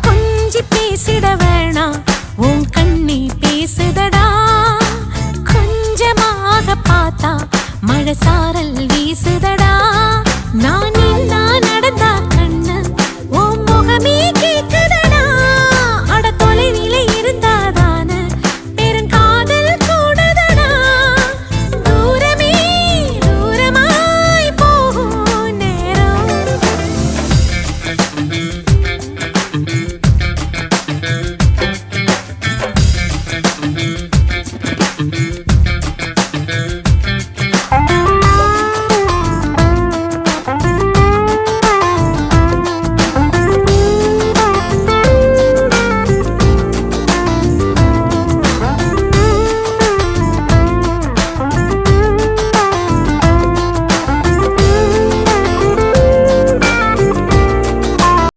கொஞ்சி பேசிட வேணாம், உன் கண்ணி பேசுதடா. கொஞ்சமாக பார்த்தா மழை சாரல் வீசுதடா. நான்